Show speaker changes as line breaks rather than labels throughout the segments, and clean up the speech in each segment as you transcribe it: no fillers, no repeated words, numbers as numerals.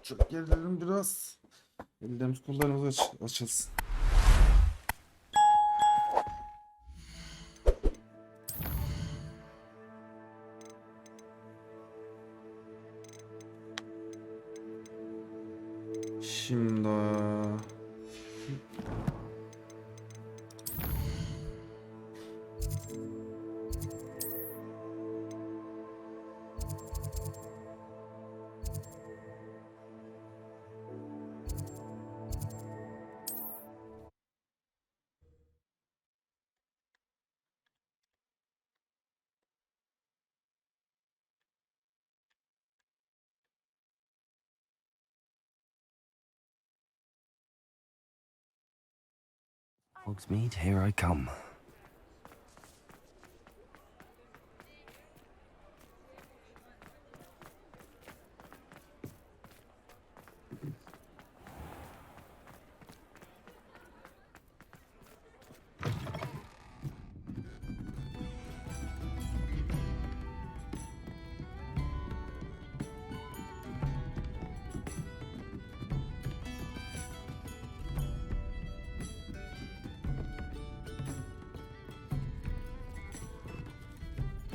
Çok gerilelim biraz. Ellerimiz kollarımız açılsın. Şimdi
Hogsmeade, here I come.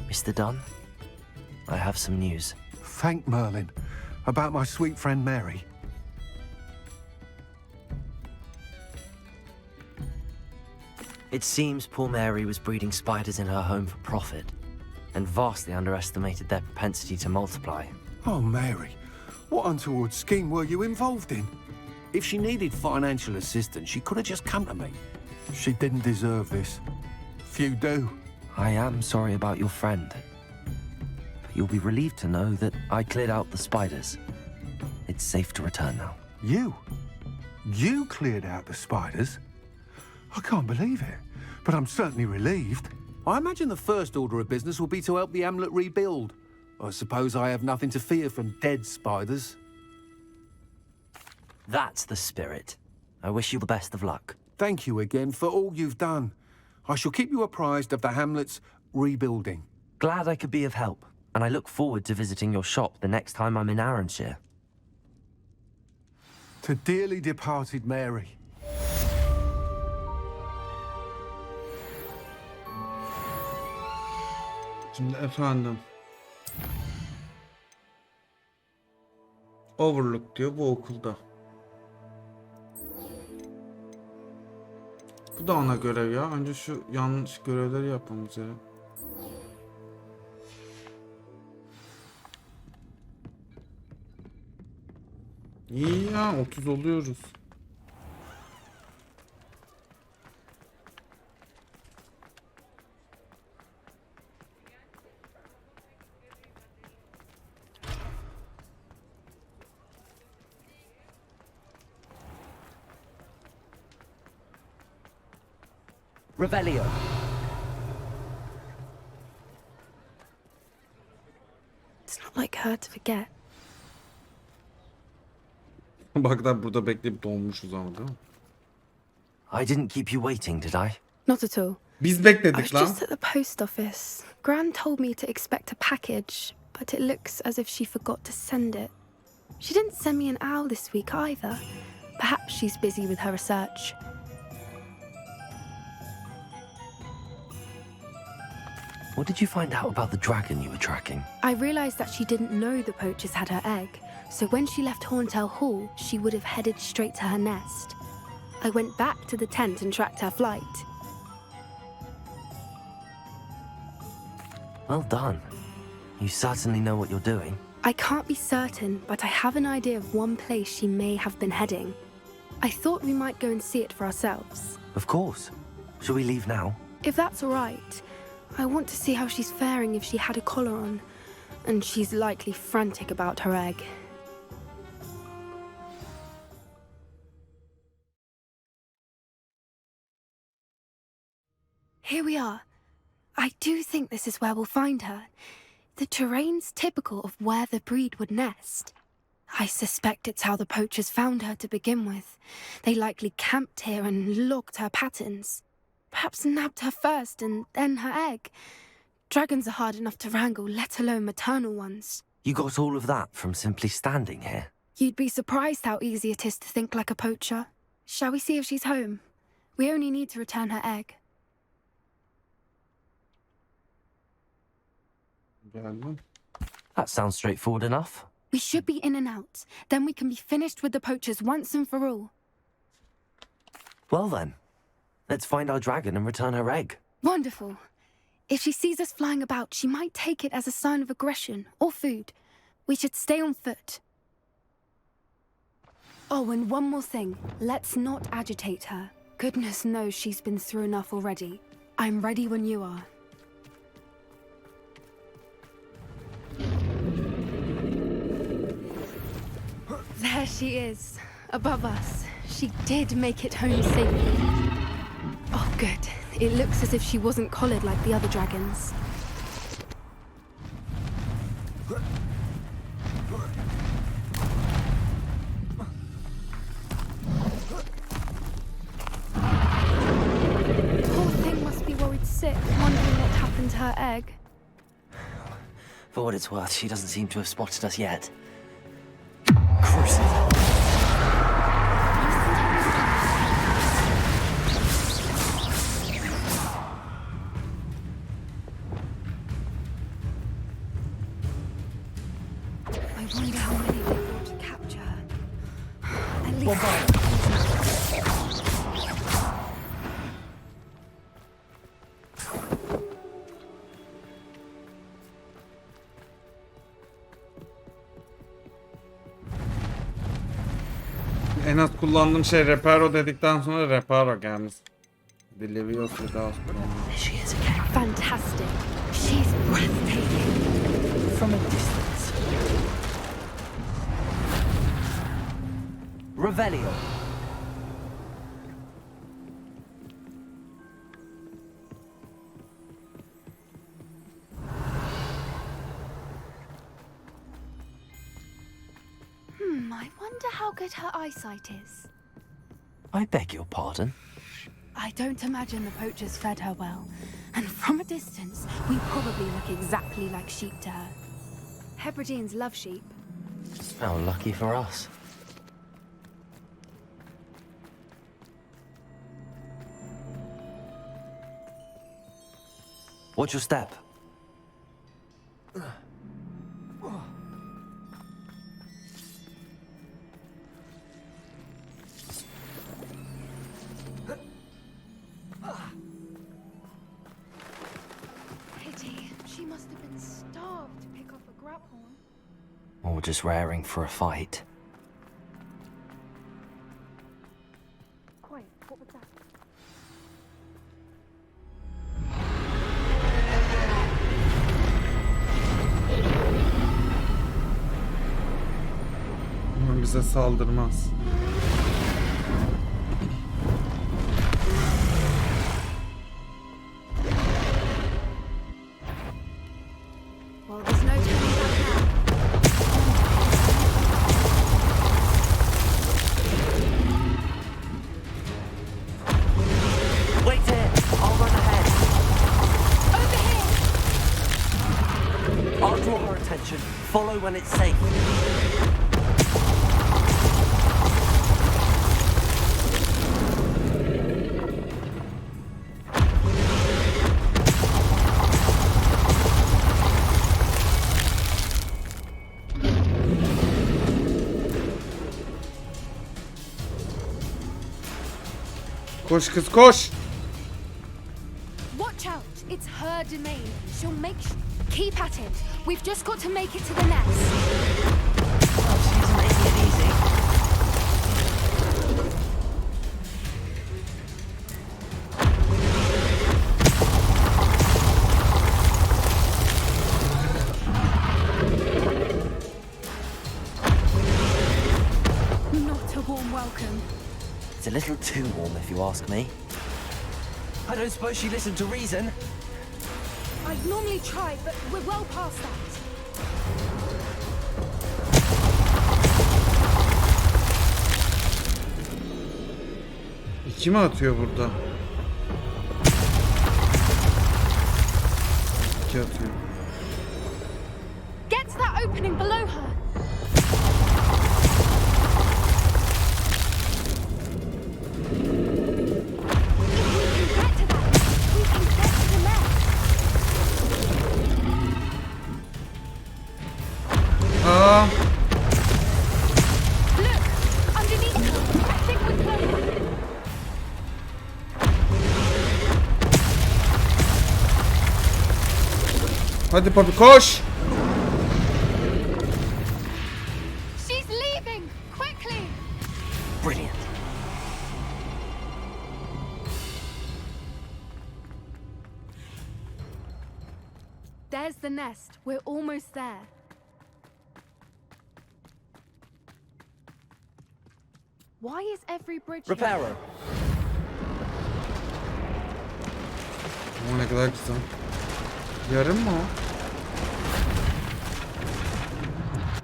Mr. Dunn, I have some news.
Thank Merlin. About my sweet friend Mary.
It seems poor Mary was breeding spiders in her home for profit, and vastly underestimated their propensity to multiply.
Oh, Mary. What untoward scheme were you involved in? If she needed financial assistance, she could have just come to me. She didn't deserve this. Few do.
I am sorry about your friend, but you'll be relieved to know that I cleared out the spiders. It's safe to return now.
You? You cleared out the spiders? I can't believe it, but I'm certainly relieved. I imagine the first order of business will be to help the amulet rebuild. I suppose I have nothing to fear from dead spiders.
That's the spirit. I wish you the best of luck.
Thank you again for all you've done. I shall keep you apprised of the hamlet's rebuilding.
Glad I could be of help, and I look forward to visiting your shop the next time I'm in Arranshire.
To dearly departed Mary.
Şimdi efendim. Overlook diyor bu okulda. Bu da ona görev ya. Önce şu yanlış görevleri yapmamız ya. İyi ya, 30 oluyoruz.
Revelio.
It's not like her to forget.
Bak da burada bekleyip donmuşuz ama değil mi?
I didn't keep you waiting, did I?
Not at all.
Biz
I
bekledik
was
lan.
just at the post office. Gran told me to expect a package, but it looks as if she forgot to send it. She didn't send me an owl this week either. Perhaps she's busy with her research.
What did you find out about the dragon you were tracking?
I realised that she didn't know the poachers had her egg, so when she left Horntail Hall, she would have headed straight to her nest. I went back to the tent and tracked her flight.
Well done. You certainly know what you're doing.
I can't be certain, but I have an idea of one place she may have been heading. I thought we might go and see it for ourselves.
Of course. Shall we leave now?
If that's all right, I want to see how she's faring if she had a collar on, and she's likely frantic about her egg. Here we are. I do think this is where we'll find her. The terrain's typical of where the breed would nest. I suspect it's how the poachers found her to begin with. They likely camped here and logged her patterns. Perhaps nabbed her first and then her egg. Dragons are hard enough to wrangle, let alone maternal ones.
You got all of that from simply standing here?
You'd be surprised how easy it is to think like a poacher. Shall we see if she's home? We only need to return her egg.
Geldim.
That sounds straightforward enough.
We should be in and out. Then we can be finished with the poachers once and for all.
Well then, let's find our dragon and return her egg.
Wonderful. If she sees us flying about, she might take it as a sign of aggression or food. We should stay on foot. Oh, and one more thing. Let's not agitate her. Goodness knows she's been through enough already. I'm ready when you are. There she is, above us. She did make it home safely. Oh, good. It looks as if she wasn't collared like the other dragons. Poor thing must be worried sick, wondering what happened to her egg.
For what it's worth, she doesn't seem to have spotted us yet. Crucible.
I wonder how many they brought to capture her. At least...
En az kullandığım şey reparo dedikten sonra reparo gelmiş. Deliriyorsa daha sonra.
There she is again.
Fantastic. She's breathtaking.
From a distance. Revelio.
I wonder how good her eyesight is.
I beg your pardon.
I don't imagine the poachers fed her well. And from a distance, we probably look exactly like sheep to her. Hebrideans love sheep.
How lucky for us. Watch your step.
Pity. She must have been starved to pick off a grapehorn.
Or just raring for a fight.
Quiet. What was that?
Umarım bize saldırmaz.
Well, there's no turning back now.
Wait here! I'll run ahead.
Over here!
I'll draw her attention. Follow when it's safe.
Koş kız koş.
Watch out! It's her domain. She'll make keep at it. We've just got to make it to the nest.
Oh, she's making it easy.
Not a warm welcome.
It's a little too warm, if you ask me. I don't suppose she listened to reason.
I'd normally try, but we're well past that.
İki mi atıyor burada? şey atıyor.
Get to that opening below her.
Aa,
Look, underneath her. I think we're close.
hadi Poppy koş.
She's leaving. Quickly.
Brilliant.
There's the nest. We're almost there. Why is every bridge here?
Reparo.
Ama ne kadar güzel. Yarım mı o?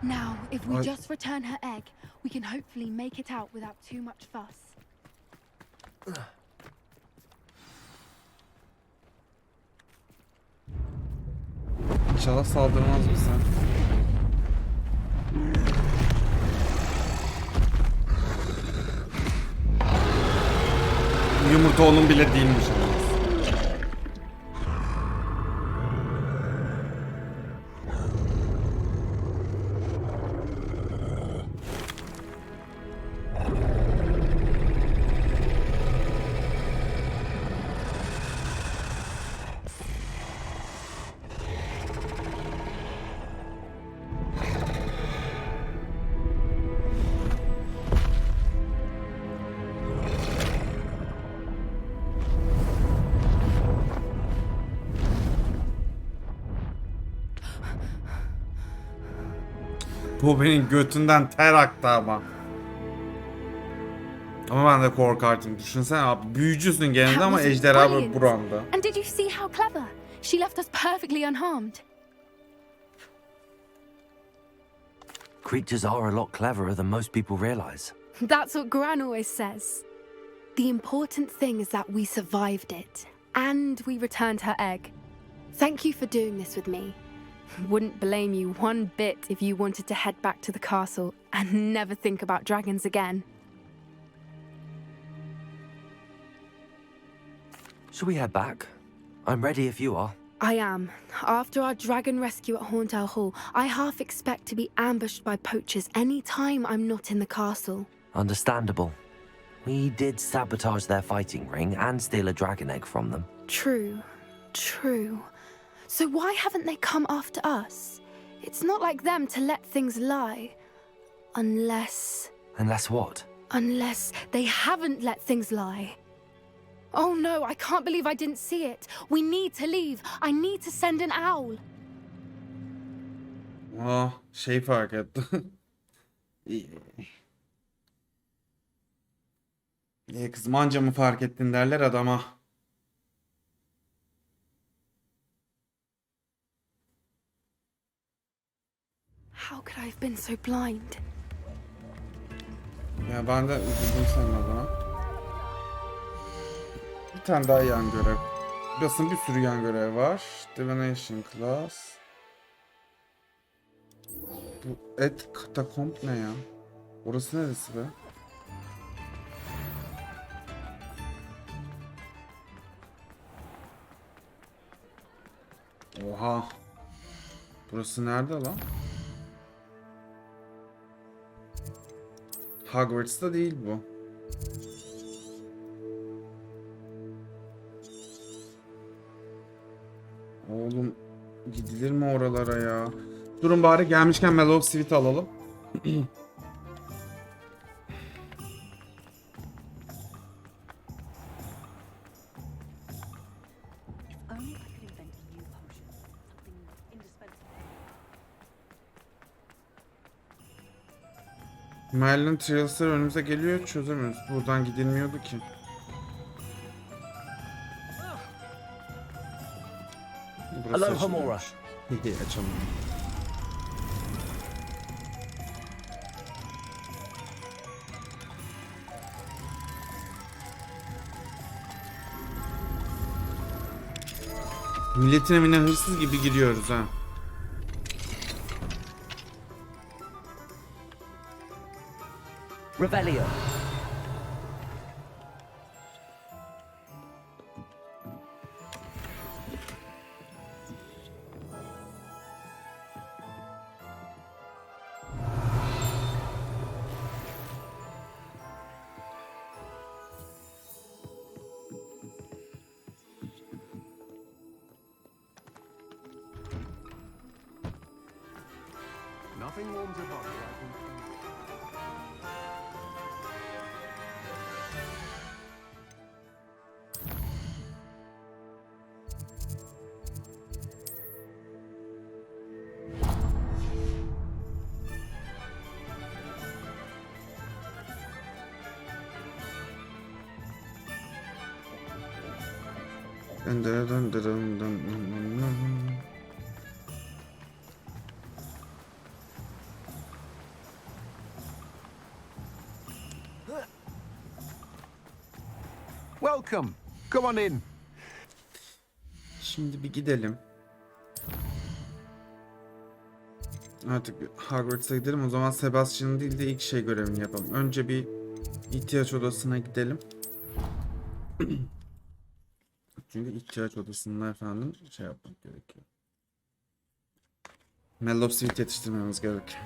Now, if we
I-
just return her egg, we can hopefully make it out without too much fuss.
İnşallah saldırmaz bize. Yumurta onun bile değilmiş. Bu benim götünden ter aktı ama. Ama ben de korkardım. Düşünsene abi, büyücüsün genelde
That
ama
was
ejderha böyle
brilliant.
buranda.
And did you see how clever? She left us perfectly unharmed.
Creatures are a lot cleverer than most people realize.
That's what Gran always says. The important thing is that we survived it. And we returned her egg. Thank you for doing this with me. Wouldn't blame you one bit if you wanted to head back to the castle and never think about dragons again.
Shall we head back? I'm ready if you are.
I am. After our dragon rescue at Horndale Hall, I half expect to be ambushed by poachers any time I'm not in the castle.
Understandable. We did sabotage their fighting ring and steal a dragon egg from them.
True. True. So why haven't they come after us? It's not like them to let things lie. Unless
Unless what?
they haven't let things lie. Oh no, I can't believe I didn't see it. We need to leave. I need to send an owl.
Aa, şey fark etti. İyi. İyi kızım, anca mı fark ettin derler adama.
How could I have been so blind?
Ya ben de üzüldüm senin adına. Bir tane daha yan görev. Burasında bir sürü yan görev var. Divination Class. Bu et katakomb ne ya? Orası neresi be? Oha. Burası nerede lan? Hogwarts'ta değil bu. Oğlum gidilir mi oralara ya? Durun bari gelmişken Mellow Sweet alalım.
Only I could invent a new potion. Something indispensable.
Merlin Trails'lar önümüze geliyor, çözemiyoruz. Buradan gidilmiyordu ki. Burası
Aloha,
açılıyor.
Mora.
Açamıyorum. Milletin evine hırsız gibi giriyoruz ha.
Revelio.
Nothing warms a body like
Dın dın dın dın dın dın dın.
Welcome. Come on in.
Şimdi bir gidelim. Artık Hogwarts'a gidelim. O zaman Sebastian değil de ilk şey görevini yapalım. Önce bir ihtiyaç odasına gidelim. Çünkü ihtiyaç odasında efendim şey yapmak gerekiyor. Mellow Sweet yetiştirmemiz gerek.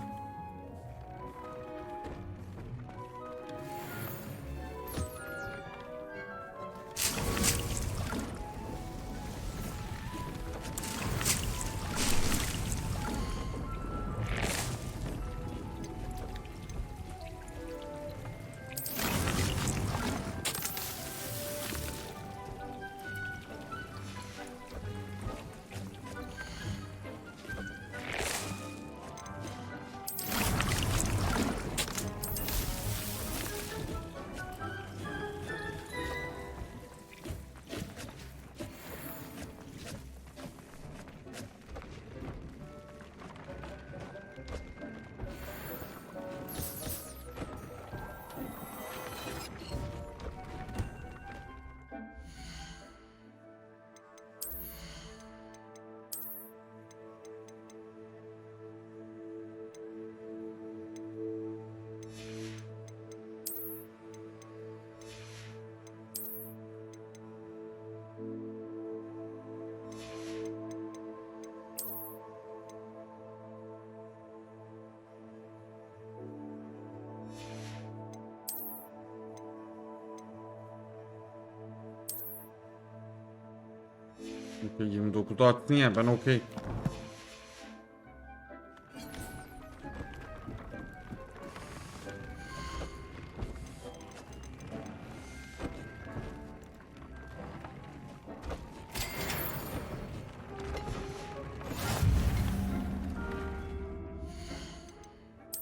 Okay, 29'da attın ya, ben okey.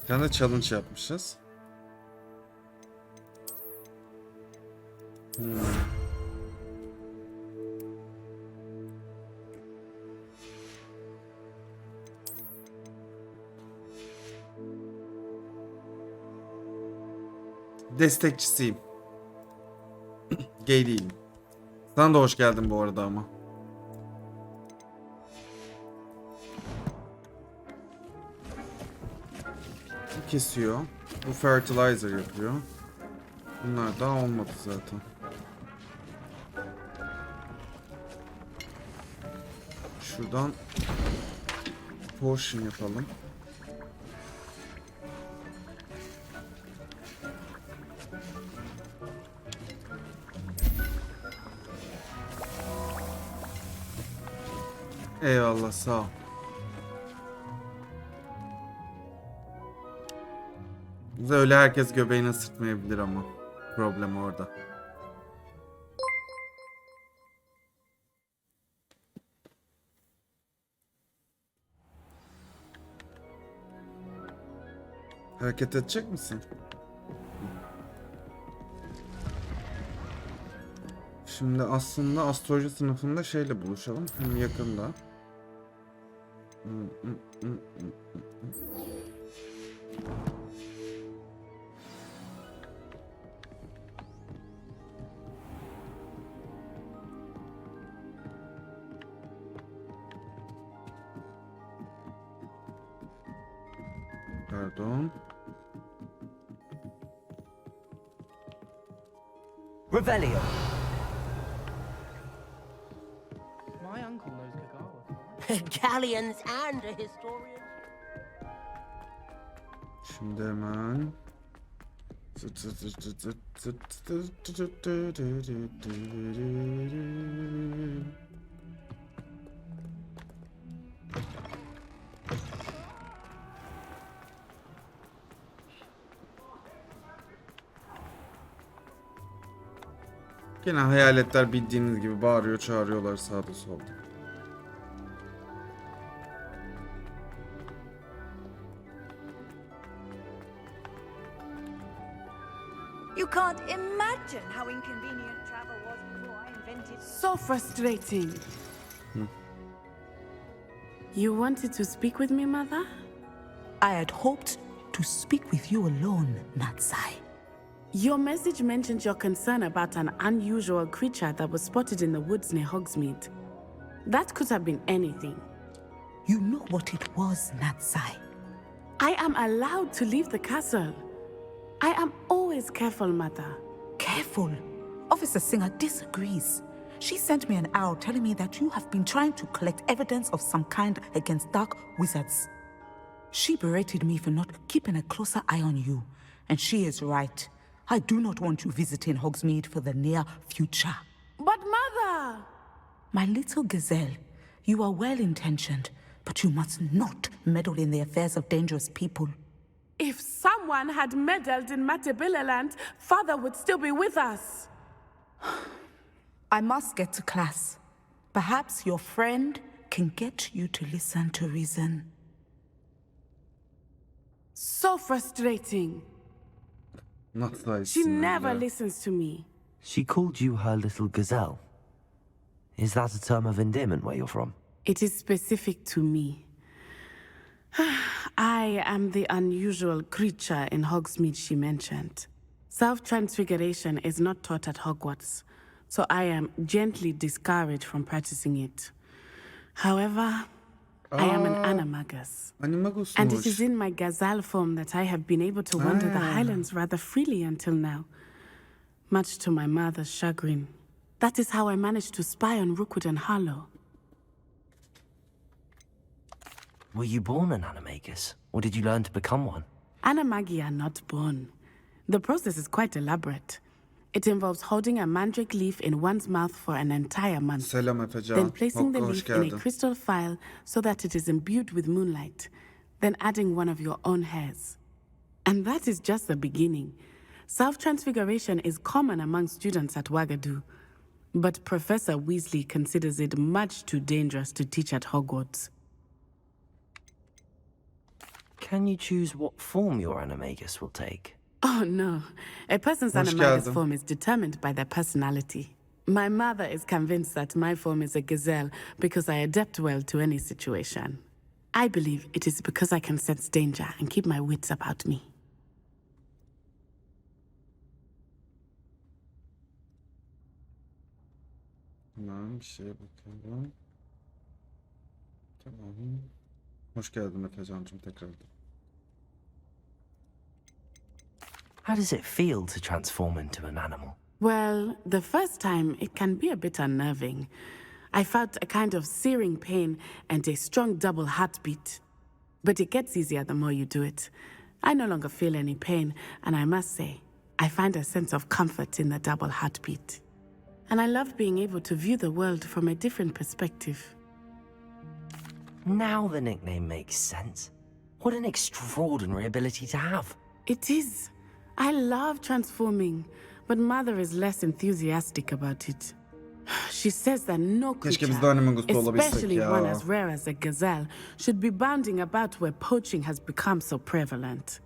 Bir tane challenge yapmışız. Destekçisiyim. Gay değilim. Sana da hoş geldin bu arada ama. Bu kesiyor. Bu fertilizer yapıyor. Bunlar daha olmadı zaten. Şuradan potion yapalım. Eyvallah, sağ ol. Öyle herkes göbeğine sırtmayabilir ama. Problem orada. Hareket edecek misin? Şimdi aslında astroloji sınıfında şeyle buluşalım. Hem yakında. Pardon.
Revelio.
My uncle knows Kagawa.
Galleons and a historian.
Şimdi hemen. Gene hayaletler bildiğiniz gibi bağırıyor, çağırıyorlar sağda solda.
You can't imagine how inconvenient travel was before I invented.
So frustrating. You wanted to speak with me, Mother?
I had hoped to speak with you alone, Natsai.
Your message mentioned your concern about an unusual creature that was spotted in the woods near Hogsmeade. That could have been anything.
You know what it was, Natsai.
I am allowed to leave the castle. I am always careful, Mother.
Careful. Officer Singer disagrees. She sent me an owl telling me that you have been trying to collect evidence of some kind against dark wizards. She berated me for not keeping a closer eye on you, and she is right. I do not want you visiting Hogsmeade for the near future.
But, Mother!
My little gazelle, you are well-intentioned, but you must not meddle in the affairs of dangerous people.
If someone had meddled in Matabeleland, Father would still be with us.
I must get to class. Perhaps your friend can get you to listen to reason.
So frustrating.
Not nice.
She never listens to me.
She called you her little gazelle. Is that a term of endearment where you're from?
It is specific to me. I am the unusual creature in Hogsmeade she mentioned. Self-transfiguration is not taught at Hogwarts, so I am gently discouraged from practicing it. However, I am an animagus. And it is in my gazelle form that I have been able to wander the highlands rather freely until now, much to my mother's chagrin. That is how I managed to spy on Rookwood and Harlow.
Were you born an animagus, or did you learn to become one?
Animagi are not born. The process is quite elaborate. It involves holding a mandrake leaf in one's mouth for an entire month.
Selam Efecan.
Then placing the
Hoş
leaf in a
geldin.
crystal phial so that it is imbued with moonlight. Then adding one of your own hairs. And that is just the beginning. Self-transfiguration is common among students at Wagadu. But Professor Weasley considers it much too dangerous to teach at Hogwarts.
Can you choose what form your animagus will take?
Oh no, a person's
Hoş
animagus
geldin.
form is determined by their personality. My mother is convinced that my form is a gazelle because I adapt well to any situation. I believe it is because I can sense danger and keep my wits about me.
Tamam, bir şeye bakalım. Tamam. Hoş geldin Efecan'cığım tekrardan.
How does it feel to transform into an animal?
Well, the first time it can be a bit unnerving. I felt a kind of searing pain and a strong double heartbeat. But it gets easier the more you do it. I no longer feel any pain, and I must say, I find a sense of comfort in the double heartbeat. And I love being able to view the world from a different perspective.
Now the nickname makes sense. What an extraordinary ability to have.
It is. I love transforming, but Mother is less enthusiastic about it. She says that no
Keşke
creature,
biz de animagusta olabilsek
especially
ya.
one as rare as a gazelle, should be bounding about where poaching has become so prevalent.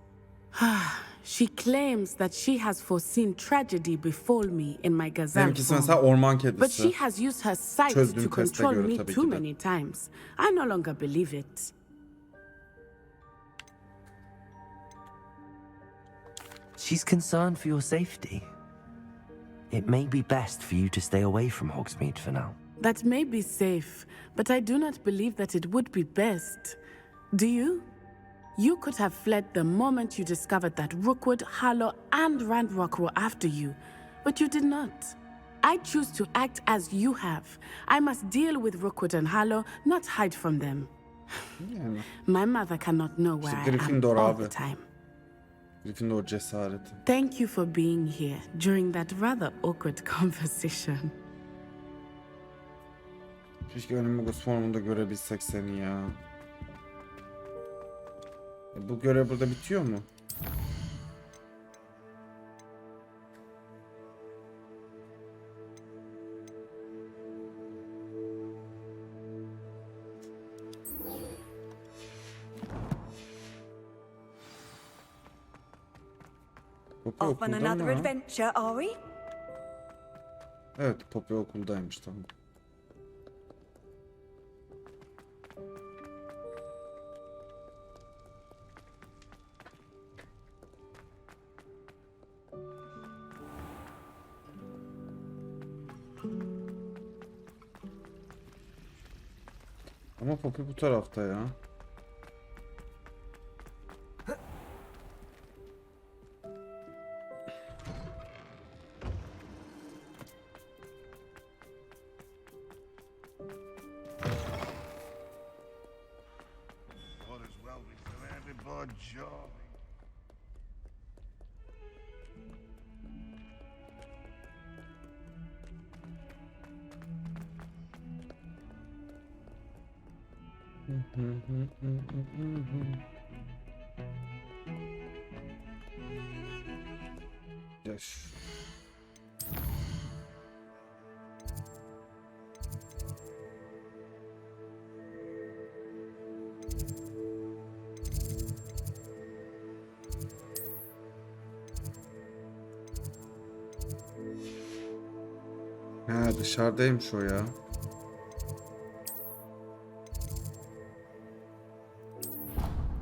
She claims that she has foreseen tragedy befall me in my gazelle
Benimkisi
form.
mesela orman
But she
kedisi.
has used her sight
Çözdüğüm
to
teste
control
göre
me
tabii
too
ki de.
many times. I no longer believe it.
She's concerned for your safety. It may be best for you to stay away from Hogsmeade for now.
That may be safe, but I do not believe that it would be best. Do you? You could have fled the moment you discovered that Rookwood, Harlow, and Randrock were after you, but you did not. I choose to act as you have. I must deal with Rookwood and Harlow, not hide from them.
Yani
My mother cannot know where
İşte
I am
Gryffindor
all
abi.
the time.
Gryffindor cesareti.
Thank you for being here during that rather awkward conversation.
Keşke Animagus formunda görebilsek seni ya. Bu görev burada bitiyor mu? Poppy
Off on
okulda
another
mı?
adventure, are we?
Evet, Poppy okuldaymış, tamam. Ama Poppy bu tarafta ya.
All is well be surrounded by joy.
Yaş. Ha, dışarıdaymış o ya.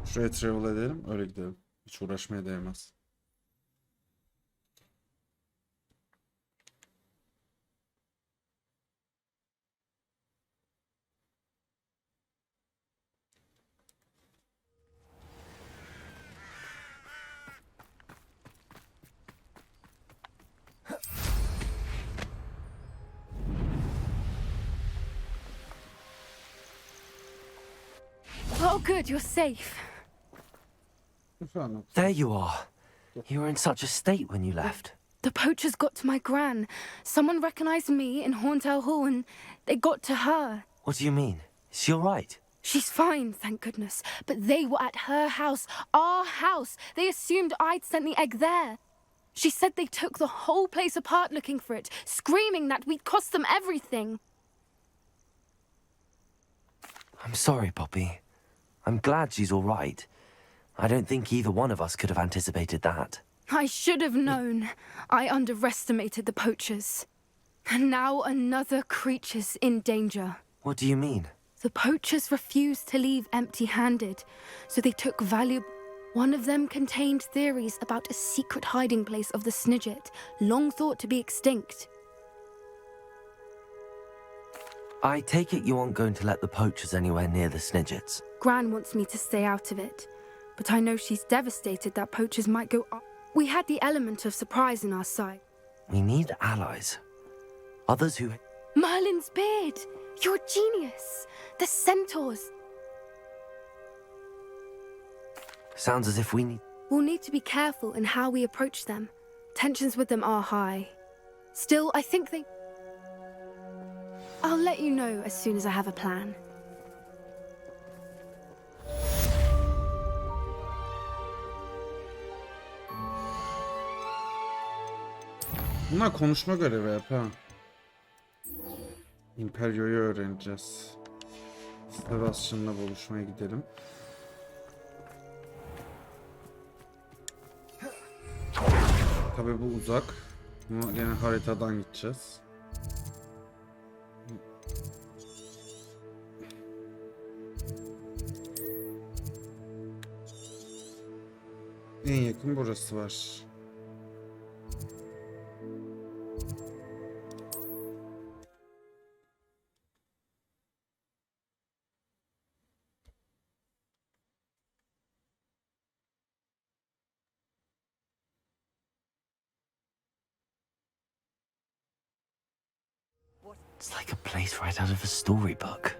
Şuraya travel edelim, öyle gidelim. Hiç uğraşmaya değmez.
Oh, good, you're safe.
Efendim.
There you are. You were in such a state when you left.
The poachers got to my gran. Someone recognized me in Horntail Hall and they got to her.
What do you mean? Is she all right?
She's fine, thank goodness. But they were at her house, our house. They assumed I'd sent the egg there. She said they took the whole place apart looking for it, screaming that we'd cost them everything.
I'm sorry, Poppy. I'm glad she's all right. I don't think either one of us could have anticipated that.
I should have known. I underestimated the poachers. And now another creature's in danger.
What do you mean?
The poachers refused to leave empty-handed, so they took valuable... One of them contained theories about a secret hiding place of the Snidget, long thought to be extinct.
I take it you aren't going to let the poachers anywhere near the Snidgets.
Gran wants me to stay out of it, but I know she's devastated that poachers might go up. We had the element of surprise in our sight.
We need allies. Others who...
Merlin's beard! You're a genius! The centaurs!
Sounds as if we need...
We'll need to be careful in how we approach them. Tensions with them are high. Still, I think they... I'll let you know as soon as I have a plan.
Bunlar konuşma görevi hep ha. İmperio'yu öğreneceğiz. Sebastian'la buluşmaya gidelim. Tabii bu uzak. Ama yine haritadan gideceğiz. En yakın burası var.
It's like a place right out of a storybook.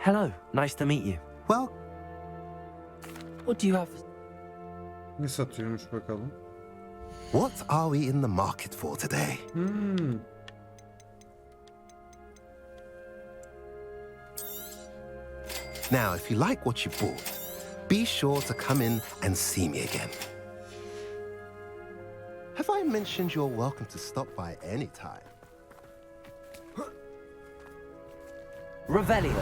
Hello, nice to meet you.
Well,
What do you have?
Ne satıyormuş bakalım.
what are we in the market for today? Now, if you like what you bought, be sure to come in and see me again. Have I mentioned you're welcome to stop by any time?
Revelio.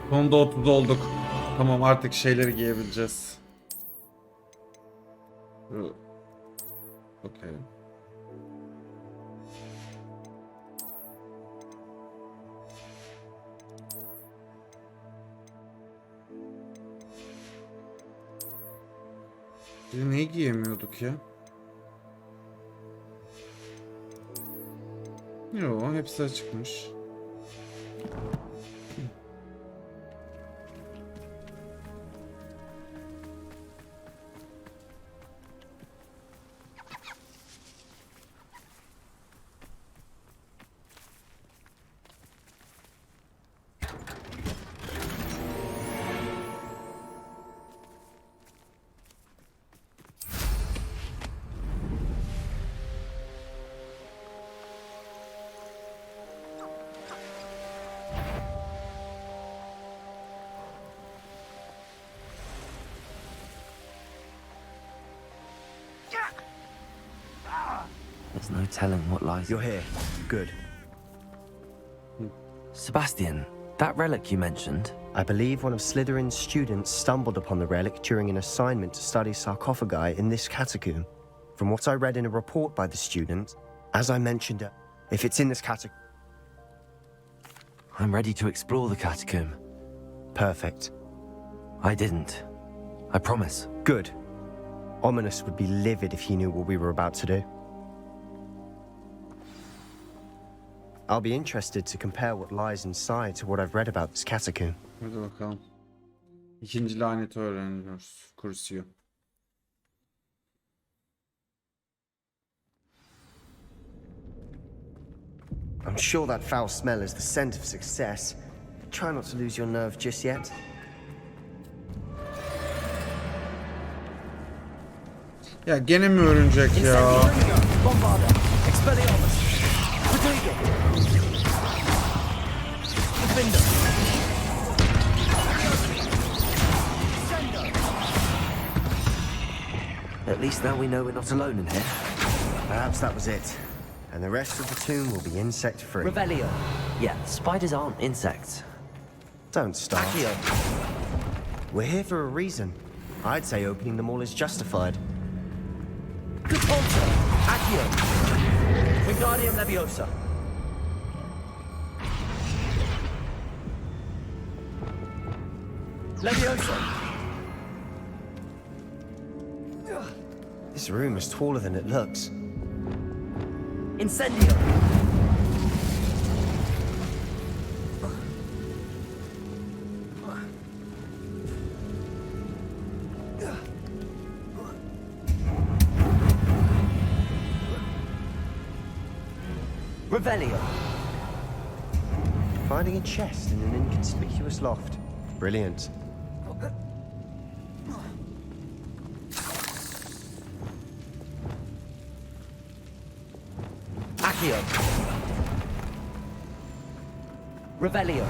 Sonunda 30 olduk. Tamam, artık şeyleri giyebileceğiz. Okey. Biz neyi giyemiyorduk ya? Yo, hepsi açıkmış.
There's no telling what lies.
You're here. Good.
Sebastian, that relic you mentioned.
I believe one of Slytherin's students stumbled upon the relic during an assignment to study sarcophagi in this catacomb. From what I read in a report by the student, as I mentioned, if it's in this catacomb...
I'm ready to explore the catacomb.
Perfect.
I didn't. I promise.
Good. Ominous would be livid if he knew what we were about to do. I'll be interested to compare what lies inside to what I've read about this catacomb.
Hadi bakalım. İkinci laneti öğreniyoruz. Kursiyo.
I'm sure that foul smell is the scent of success. Try not to lose your nerve just yet.
Ya gene mi örümcek ya?
At least now we know we're not alone in here.
Perhaps that was it. And the rest of the tomb will be insect-free.
Revelio. Yeah, spiders aren't insects.
Don't start.
Accio.
We're here for a reason. I'd say opening them all is justified.
Consulta. Accio. Wingardium Leviosa. Leviosa.
This room is taller than it looks.
Incendio. Revelio.
Finding a chest in an inconspicuous loft. Brilliant.
Accio. Revelio.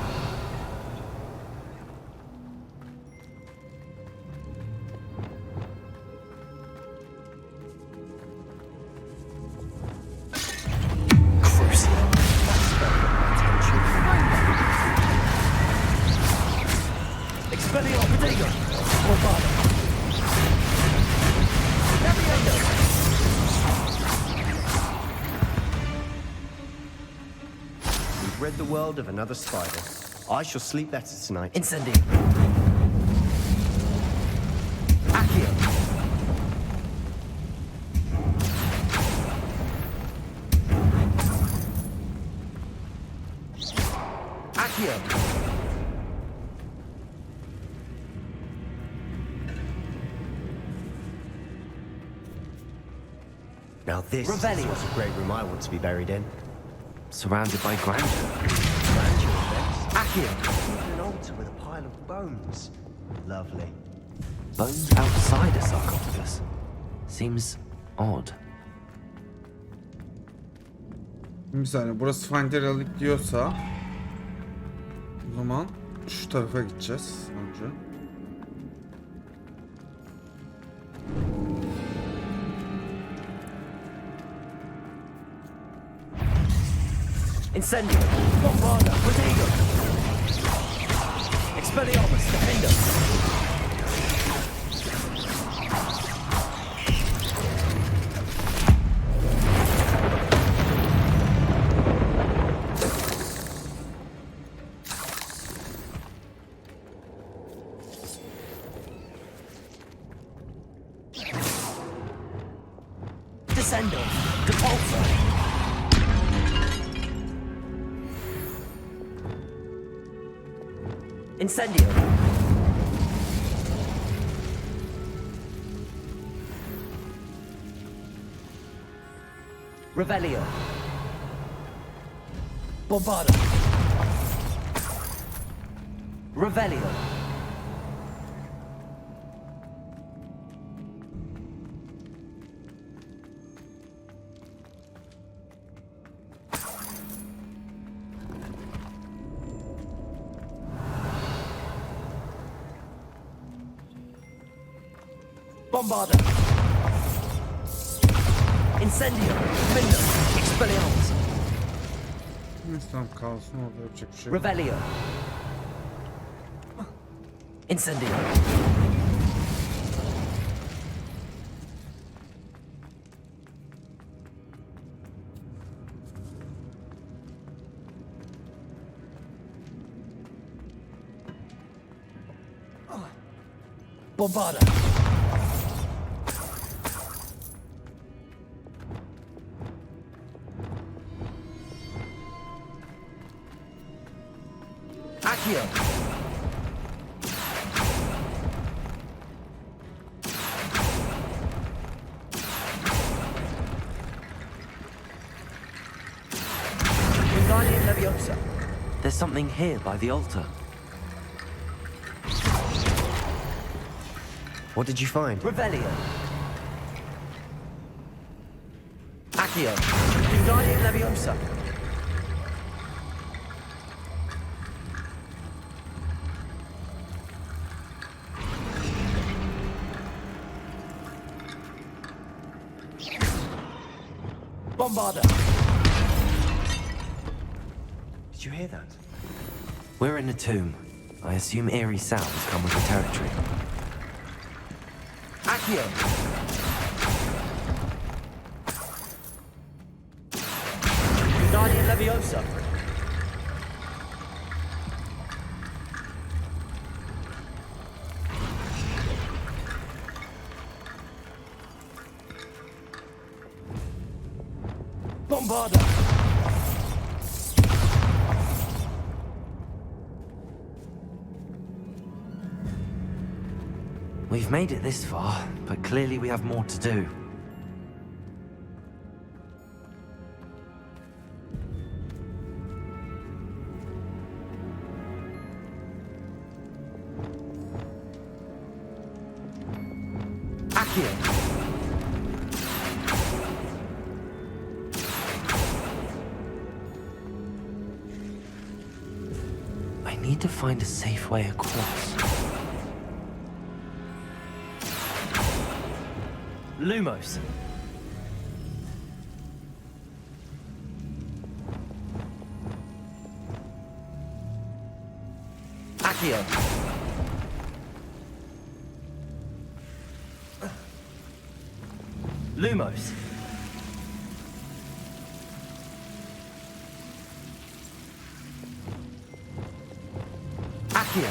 Expelliarmus Protego. Morfado.
We've rid the world of another spider. I shall sleep better tonight.
Incendio. Accio.
Now this is the sort of great room I want to be buried in.
Surrounded by grandeur.
Grandeur, then.
Accio!
Even an altar with a pile of bones. Lovely.
Bones outside a sarcophagus. Seems odd.
Bir saniye, burası Find a Relic diyorsa o zaman şu tarafa gideceğiz önce.
Incendio! Bombarda! Protego! Expelliarmus! Defender! Descendo! Depulso! Incendio! Revelio! Bombarda! Revelio! Bombarda! Incendio! Fender! Expelliarmus!
Neyse tamam, kalsın orada, yapacak bir şey yok.
Revelio! Incendio! Bombarda! Accio! Wingardium Leviosa! There's something here by the altar.
What did you find?
Revelio! Accio! Wingardium Leviosa! Bombarda!
Did you hear that?
We're in a tomb. I assume eerie sounds come with the territory. Accio! Wingardium Leviosa! Bombarda! We've made it this far, but clearly we have more to do. Accio! I need to find a safe way across. Lumos. Accio. Lumos. Accio.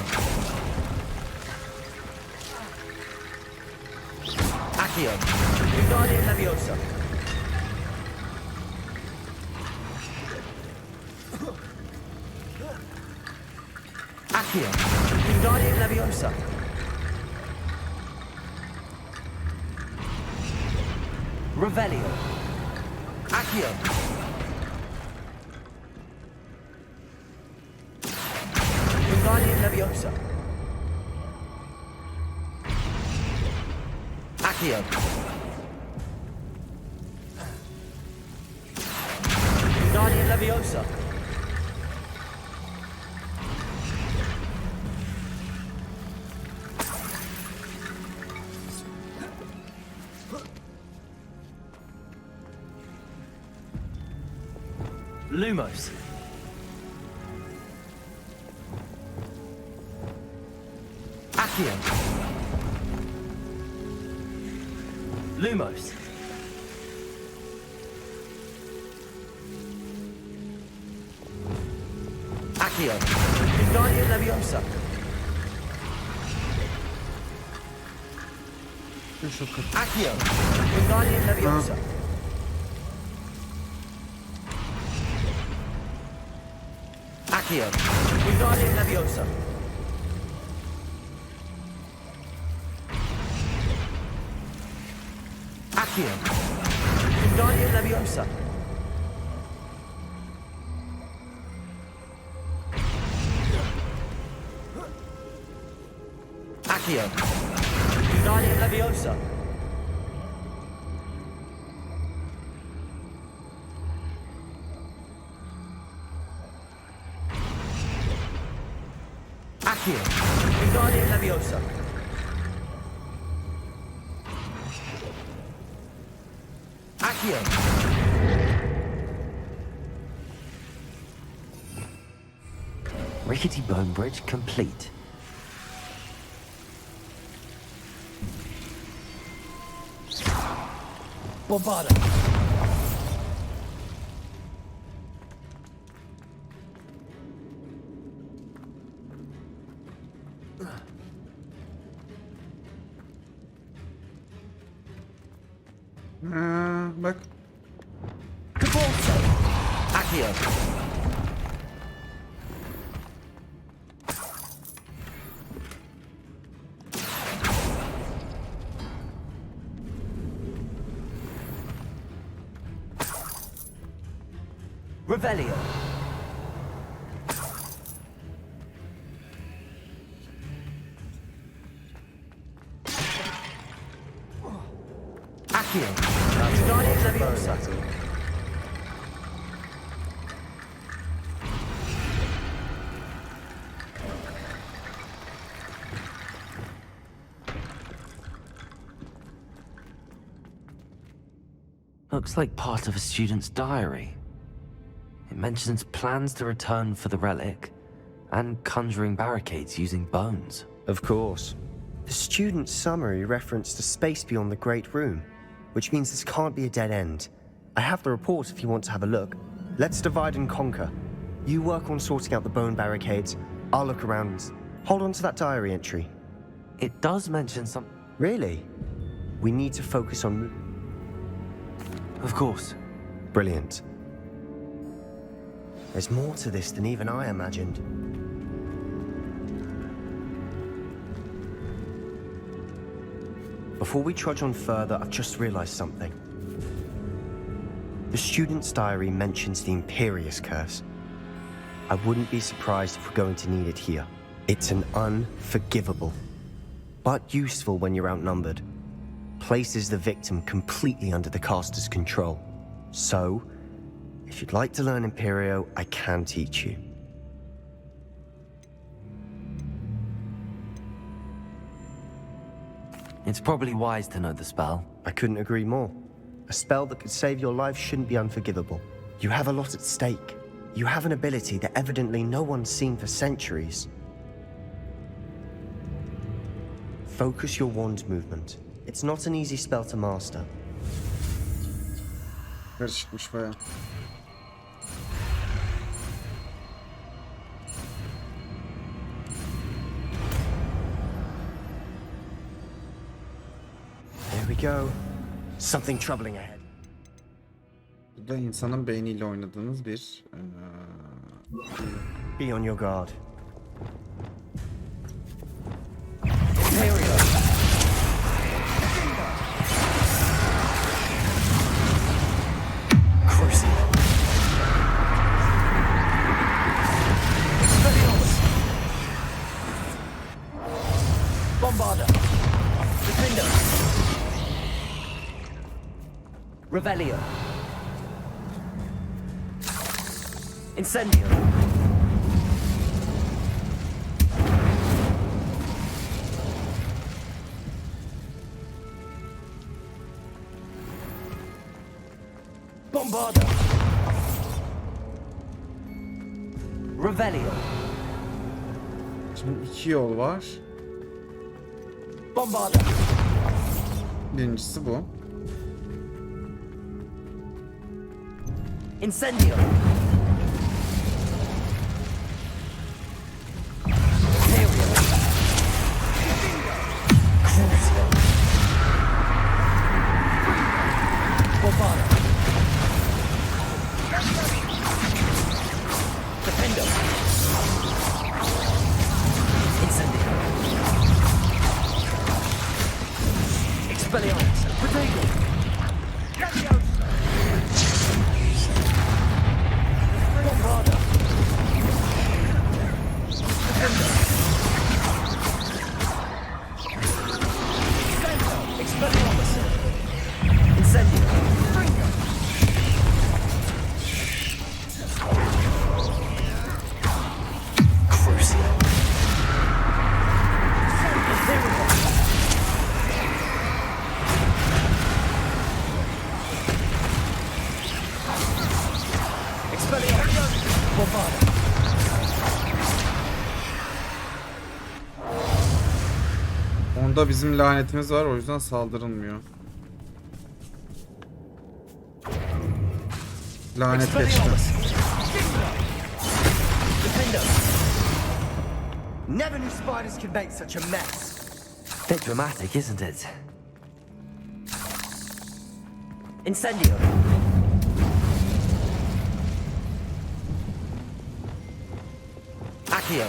Accio. Wingardium Leviosa. Accio. Wingardium Leviosa. Revelio. Accio. Wingardium Leviosa. Accio. Wingardium Leviosa. Lumos. Accio. Lumos. Accio. Wingardium Leviosa. Accio. Wingardium Leviosa. Accio. Wingardium Leviosa. Accio. Wingardium Leviosa. Accio. Wingardium Leviosa. Accio. Wingardium Leviosa. Accio. Rickety bone bridge complete. Bombarda.
Bak.
Accio. Revelio. Accio. Wingardium Leviosa. Looks like part of a student's diary. It mentions plans to return for the relic and conjuring barricades using bones.
Of course. The student's summary referenced a space beyond the Great Room, which means this can't be a dead end. I have the report if you want to have a look. Let's divide and conquer. You work on sorting out the bone barricades. I'll look around. Hold on to that diary entry.
It does mention some...
Really? We need to focus on...
Of course.
Brilliant. There's more to this than even I imagined. Before we trudge on further, I've just realized something. The student's diary mentions the IMPERIUS curse. I wouldn't be surprised if we're going to need it here. It's an unforgivable, but useful when you're outnumbered. Places the victim completely under the caster's control. So, if you'd like to learn Imperio, I can teach you.
It's probably wise to know the spell.
I couldn't agree more. A spell that could save your life shouldn't be unforgivable. You have a lot at stake. You have an ability that evidently no one's seen for centuries. Focus your wand movement. It's not an easy spell to master.
Karışıkmış bayağı.
There we go. Something troubling ahead.
Bu da insanın beyniyle oynadığınız bir...
Be on your guard.
Bombarda. Defender. Revelio. Incendio. Bombarda. Revelio.
Şimdi iki yol var.
Bombarda.
Birincisi bu.
Incendio.
Onda bizim lanetimiz var, o yüzden saldırılmıyor. Lanet geçti.
Never knew spiders could make such a mess.
Bit dramatic, isn't it? Incendio. Accio.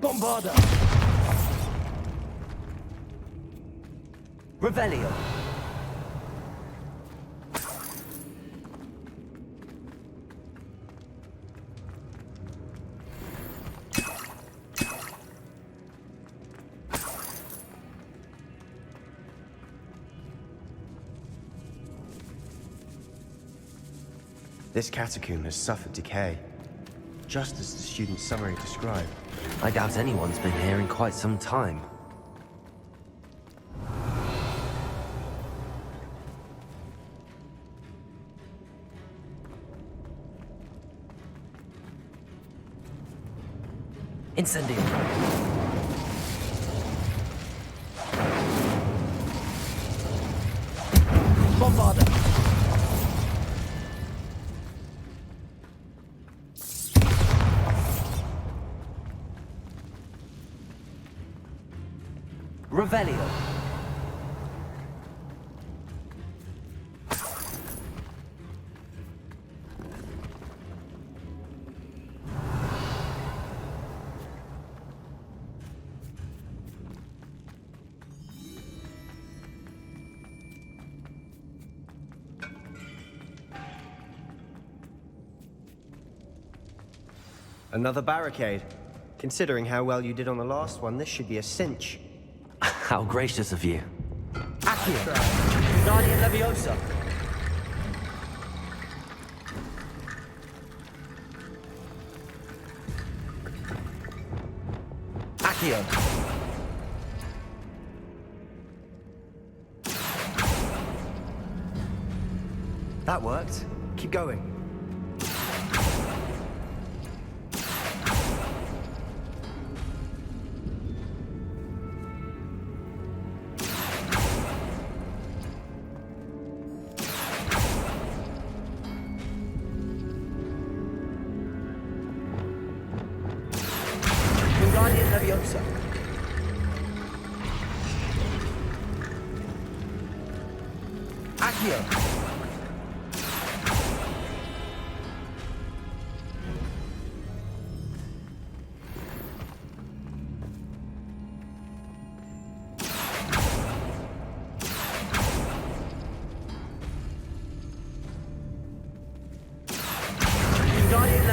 Bombarda. Revelio.
This catacomb has suffered decay, just as the student's summary described.
I doubt anyone's been here in quite some time. Incendio. Bombarda. Revelio.
Another barricade. Considering how well you did on the last one, this should be a cinch.
How gracious of you. Accio. Guardian Leviosa. Accio.
That worked. Keep going.
Guardian Leviosa. Accio.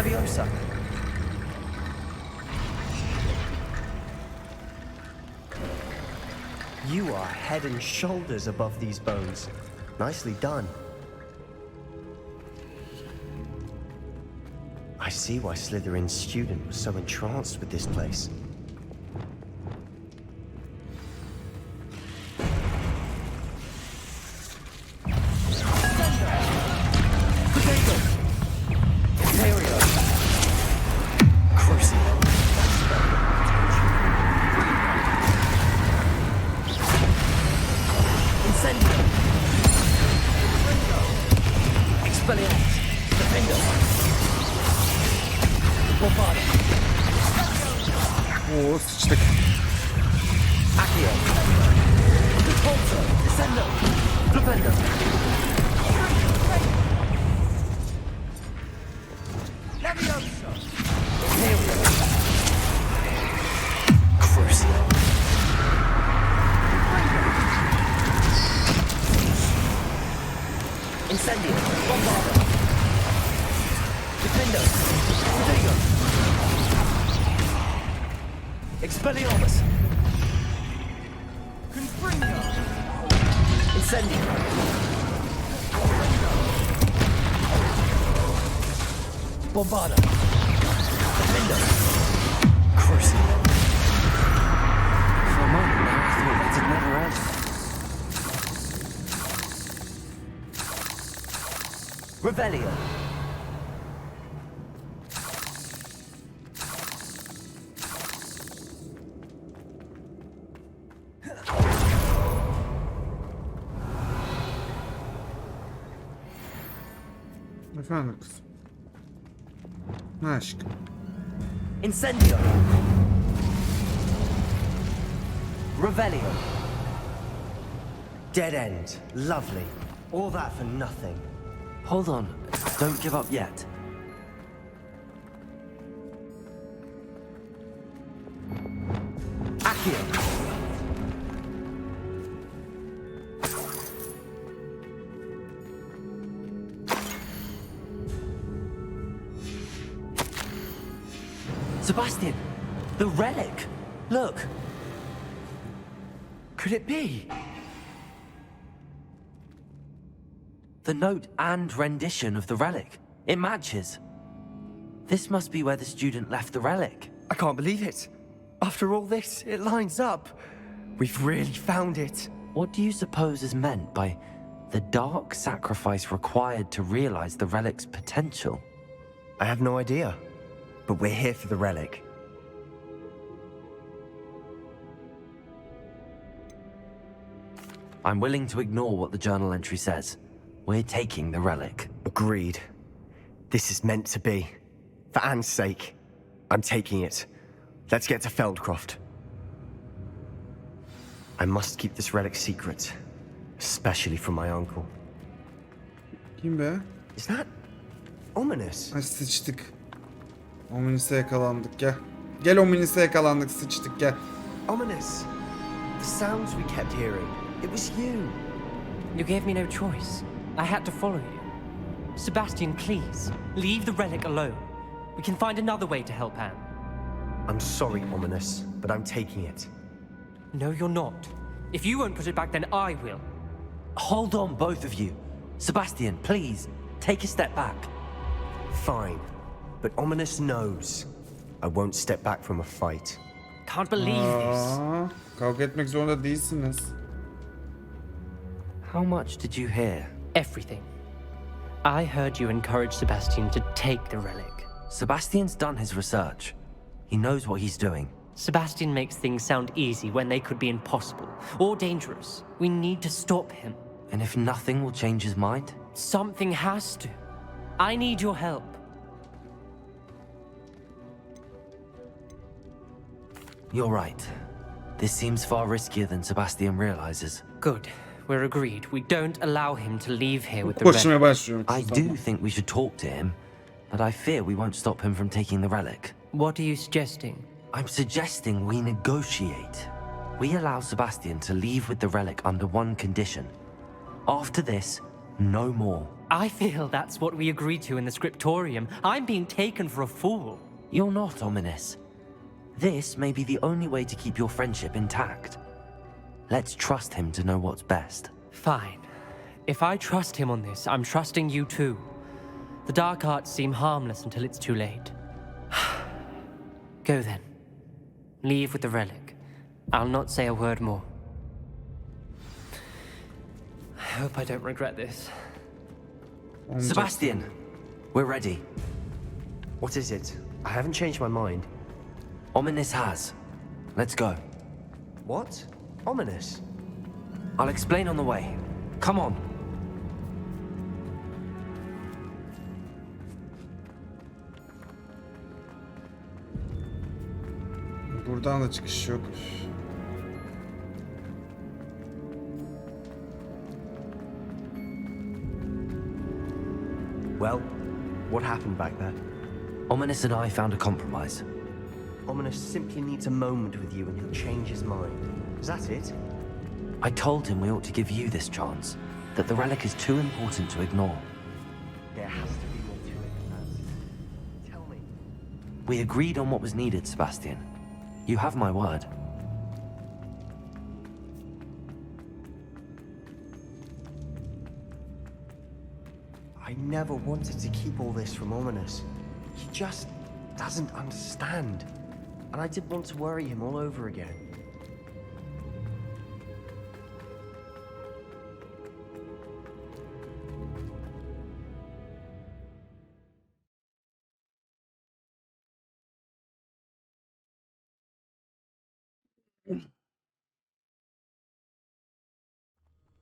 Leviosa.
You are head and shoulders above these bones. Nicely done. I see why Slytherin's student was so entranced with this place.
Oo, sıçtık.
Incendio. Bombarda. Defendo. Protego. Expelliarmus. Confringo. Incendio. Bombarda. Defendo. Crucible. For a moment there, I thought that had never ended. Revelio.
Efendim kızım. Ne aşkım?
Incendio. Revelio.
Dead end. Lovely. All that for nothing.
Hold on. Don't give up yet. Accio. Sebastian, the relic. Look. Could it be? The note and rendition of the relic. It matches. This must be where the student left the relic.
I can't believe it. After all this, it lines up. We've really found it.
What do you suppose is meant by the dark sacrifice required to realize the relic's potential?
I have no idea. But we're here for the relic.
I'm willing to ignore what the journal entry says. We're taking the relic.
Agreed. This is meant to be. For Anne's sake, I'm taking it. Let's get to Feldcroft. I must keep this relic secret. Especially from my uncle.
Kim be?
Is that ominous?
Ay sıçtık. Ominus'e yakalandık gel. Gel Ominus'e yakalandık sıçtık gel.
Ominous. The sounds we kept hearing. It was you.
You gave me no choice. I had to follow you. Sebastian, please, leave the relic alone. We can find another way to help Anne.
I'm sorry, Ominous, but I'm taking it.
No, you're not. If you won't put it back, then I will.
Hold on, both of you. Sebastian, please, take a step back.
Fine. But Ominous knows. I won't step back from a fight.
Can't believe this.
Kavga etmek zorunda değilsiniz.
How much did you hear?
Everything. I heard you encourage Sebastian to take the relic.
Sebastian's done his research. He knows what he's doing.
Sebastian makes things sound easy when they could be impossible or dangerous. We need to stop him.
And if nothing will change his mind?
Something has to. I need your help.
You're right. This seems far riskier than Sebastian realizes.
Good. We're agreed. We don't allow him to leave here with the relic.
Koşmaya başlıyorum.
I do think we should talk to him, but I fear we won't stop him from taking the relic.
What are you suggesting?
I'm suggesting we negotiate. We allow Sebastian to leave with the relic under one condition. After this, no more.
I feel that's what we agreed to in the scriptorium. I'm being taken for a fool.
You're not, Ominous. This may be the only way to keep your friendship intact. Let's trust him to know what's best.
Fine. If I trust him on this, I'm trusting you too. The dark arts seem harmless until it's too late. Go then. Leave with the relic. I'll not say a word more. I hope I don't regret this.
Sebastian, we're ready.
What is it? I haven't changed my mind.
Ominous has. Let's go.
What? Ominous?
I'll explain on the way. Come on.
Buradan da çıkış yok.
Well, what happened back there?
Ominous and I found a compromise.
Ominous simply needs a moment with you and he'll change his mind. Is that it?
I told him we ought to give you this chance, that the relic is too important to ignore.
There has to be more to it than that. Tell me.
We agreed on what was needed, Sebastian. You have my word.
I never wanted to keep all this from Ominous. He just doesn't understand. And I didn't want to worry him all over again.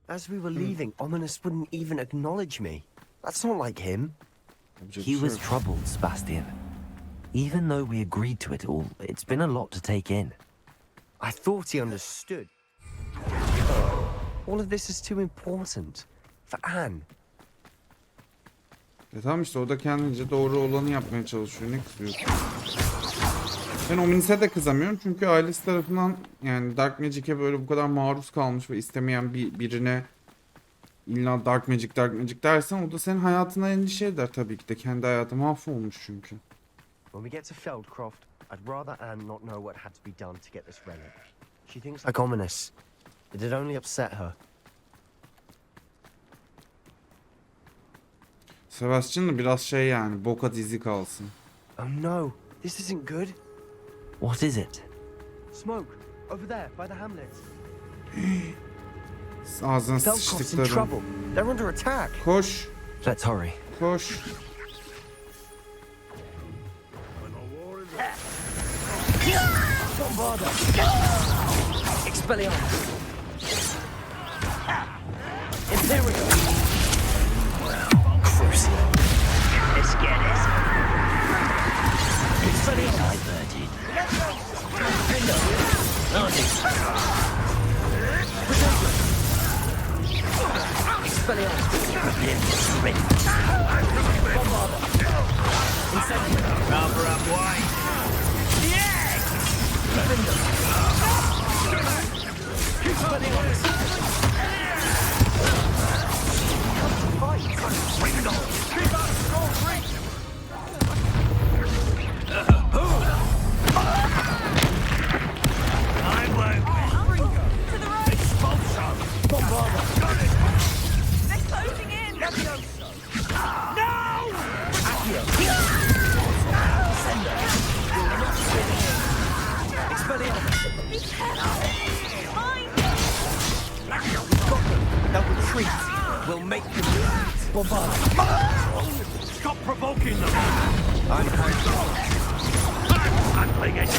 As we were leaving, Ominous wouldn't even acknowledge me. That's not like him.
He was troubled, Sebastian. Even though we agreed to it all, it's been a lot to take in.
I thought he understood. All of this is too important. For Anne.
Tamam işte o da kendince doğru olanı yapmaya çalışıyor. Ne kızıyorsun? Ben Ominus'e de kızamıyorum çünkü ailesi tarafından yani Dark Magic'e böyle bu kadar maruz kalmış ve istemeyen birine illa Dark Magic dersen o da senin hayatına endişe eder tabii ki de. Kendi hayatı mahvolmuş çünkü.
When we get to Feldcroft, I'd rather Anne not know what had to be done to get this relic. She thinks like Ominous. It'd only upset her.
Sebastian da biraz şey yani boka dizi kalsın.
Oh no, this isn't good.
What is it?
Smoke, over there, by the hamlet.
Ağzına
Feldcroft's in
sıçtıkları.
trouble. They're under attack.
Koş.
Let's hurry.
Koş.
Expelliarmus! Imperius!
Crucial.
Let's get it.
Expelliarmus.
Cover up wide.
They'll retreat. We'll make them bombard.
Stop provoking them.
I'm
Handling it.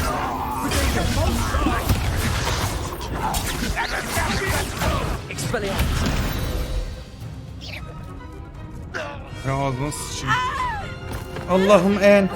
Expelliarmus!
Ya ağzına sıçayım. Allah'ım en.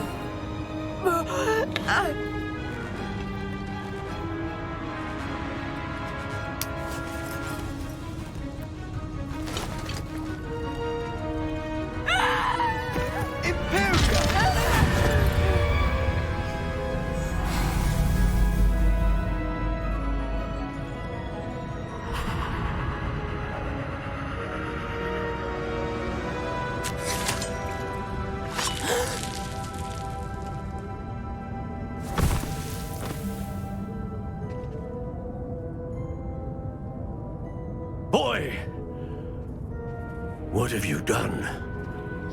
have you done?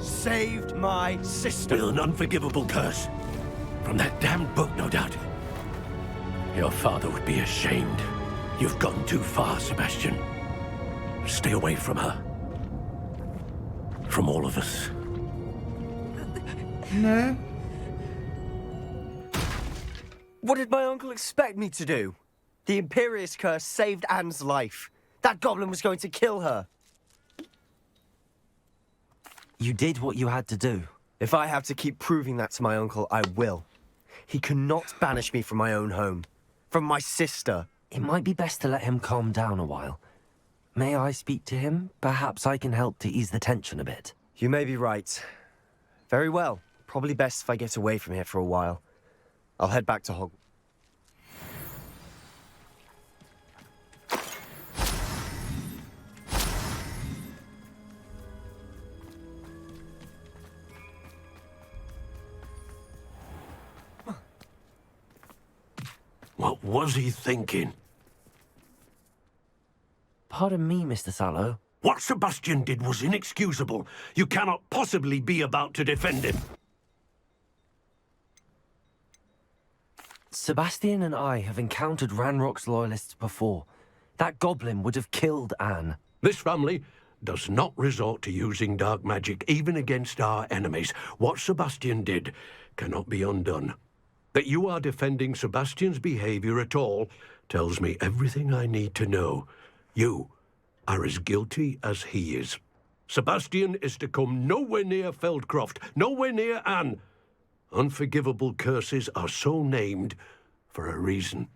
Saved my sister.
With an unforgivable curse. From that damned book, no doubt. Your father would be ashamed. You've gone too far, Sebastian. Stay away from her. From all of us.
Ne?
What did my uncle expect me to do? The Imperius curse saved Anne's life. That goblin was going to kill her.
You did what you had to do.
If I have to keep proving that to my uncle, I will. He cannot banish me from my own home. From my sister.
It might be best to let him calm down a while. May I speak to him? Perhaps I can help to ease the tension a bit.
You may be right. Very well. Probably best if I get away from here for a while. I'll head back to Hogwarts.
What was he thinking?
Pardon me, Mr. Sallow.
What Sebastian did was inexcusable. You cannot possibly be about to defend him.
Sebastian and I have encountered Ranrock's loyalists before. That goblin would have killed Anne.
This family does not resort to using dark magic, even against our enemies. What Sebastian did cannot be undone. That you are defending Sebastian's behavior at all tells me everything I need to know. You are as guilty as he is. Sebastian is to come nowhere near Feldcroft, nowhere near Anne. Unforgivable curses are so named for a reason.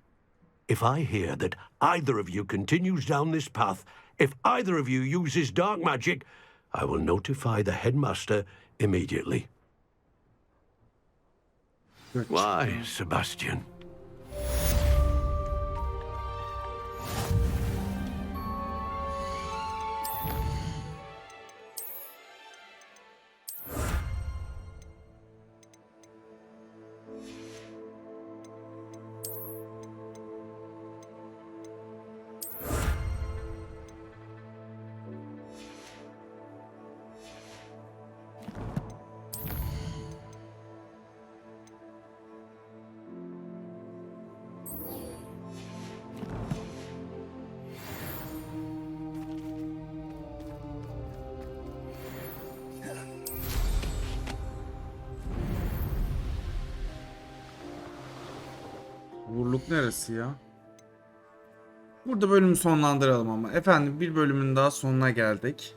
If I hear that either of you continues down this path, if either of you uses dark magic, I will notify the headmaster immediately. Why, Sebastian?
Vurluk neresi ya? Burada bölümü sonlandıralım ama. Efendim bir bölümün daha sonuna geldik.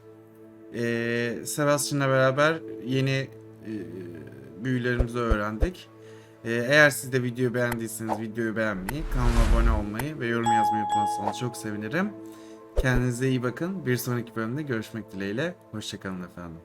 Sebastian'la beraber yeni büyülerimizi öğrendik. Eğer siz de videoyu beğendiyseniz videoyu beğenmeyi, kanala abone olmayı ve yorum yazmayı unutmazsanız çok sevinirim. Kendinize iyi bakın. Bir sonraki bölümde görüşmek dileğiyle. Hoşçakalın efendim.